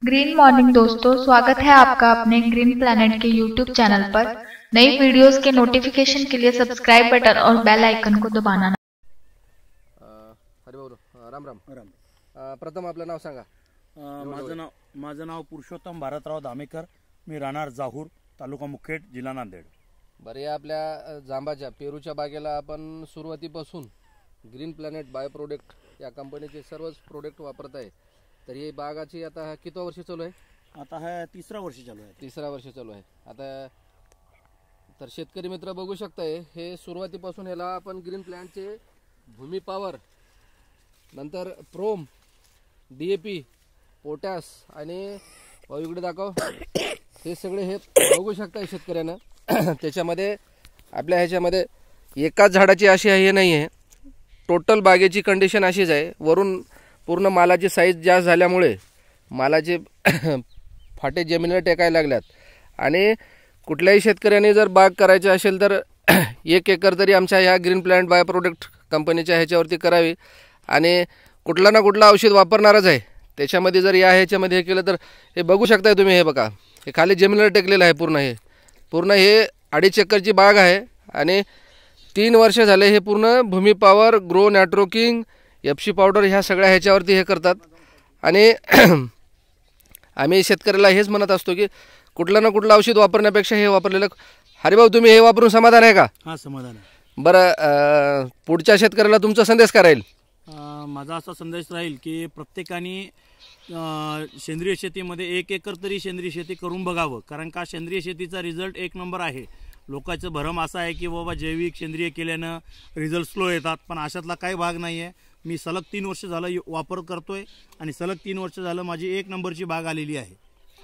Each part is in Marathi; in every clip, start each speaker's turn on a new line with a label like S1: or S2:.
S1: ग्रीन मॉर्निंग दोस्तों, स्वागत है आपका अपने ग्रीन प्लैनेट के यूट्यूब चैनल पर। नई वीडियोस के नोटिफिकेशन के लिए सब्सक्राइब बटन और बेल आइकन को दबाना।
S2: हरिभाऊ राम राम राम। प्रथम आपलं नाव सांगा।
S3: माझं नाव पुरुषोत्तम भारतराव धामेकर, मी राहणार जाहूर, तालुका मुखेड, जिल्हा नांदेड।
S2: बरे, आपल्या जांबाच्या पेरूच्या बागेला आपण सुरुवातीपासून ग्रीन प्लॅनेट बायो प्रोडक्ट या कंपनीचे सर्वच प्रोडक्ट वापरत आहे। तर ही बागाची आता किती वर्ष चालू आहे?
S3: आता है तिसरा वर्ष चालू आहे।
S2: तिसरा वर्ष चालू आहे आता। तर शेतकरी मित्र बघू शकताय, हे सुरुवातीपासून ह्याला आपण ग्रीन प्लॅनेटचे भूमी पॉवर, नंतर प्रोम, डीएपी, पोटॅश आणि इकडे दाखव, हे सगळे हे बघू शकताय शेतकऱ्यांना। त्याच्यामध्ये आपल्या ह्याच्यामध्ये एकाच झाडाची अशी हे नाही आहे, टोटल बागेची कंडिशन अशीच आहे। वरून पूर्ण मालाची साईज जास्त झाल्यामुळे मालाचे फाटे जमिनीला टेकायला लागल्यात। आणि कुठल्याही शेतकऱ्याने जर बाग करायची असेल तर 1 एकर तरी आमच्या ह्या ग्रीन प्लॅनेट बायो प्रोडक्ट कंपनीच्या ह्याच्यावरती करावी। आणि कुठला ना कुठला औषध वापरणारच आहे त्याच्यामध्ये। जर या ह्याच्यामध्ये हे केलं तर हे बघू शकताय तुम्ही, हे बघा, हे खाली जमिनीला टेकलेलं आहे पूर्ण हे 2.5 एकरची बाग आहे। आणि 3 वर्ष झाले हे पूर्ण भूमी पॉवर, ग्रो नॅट्रोकिंग, एफसी पावडर ह्या सगळ्या ह्याच्यावरती हे करतात। आणि आम्ही शेतकऱ्याला हेच म्हणत असतो की कुठलं ना कुठलं औषध वापरण्यापेक्षा हे वापरलेलं। हरिभाऊ, तुम्ही हे वापरून समाधान आहे का?
S3: हां, समाधान आहे।
S2: बरं, पुढच्या शेतकऱ्याला तुमचा संदेश काय राहील?
S3: माझा असा संदेश राहील की प्रत्येकाने सेंद्रिय शेतीमध्ये 1 एकर तरी सेंद्रिय शेती करून बघावं। कारण का सेंद्रिय शेतीचा रिझल्ट 1 नंबर आहे। लोकांचं भरम असा आहे की बाबा जैविक सेंद्रिय केल्यानं रिझल्ट स्लो येतात, पण अशातला काही भाग नाही आहे। मी सलग 3 वर्ष झालं वापर करतोय आणि सलग 3 वर्ष झालं माझी 1 नंबरची बाग आलेली आहे।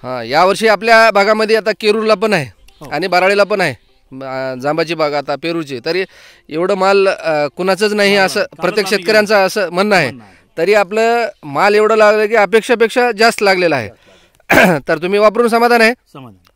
S2: हां, यावर्षी आपल्या भागामध्ये आता केरूरला पण आहे आणि बाराळीला पण आहे जांबाची बाग, आता पेरूची। तरी एवढं माल कुणाचंच नाही असं प्रत्येक शेतकऱ्यांचं असं म्हणणं आहे। तरी आपलं माल एवढं लागलं की अपेक्षापेक्षा जास्त लागलेलं आहे। तर तुम्ही वापरून समाधान आहे?
S3: समाधान।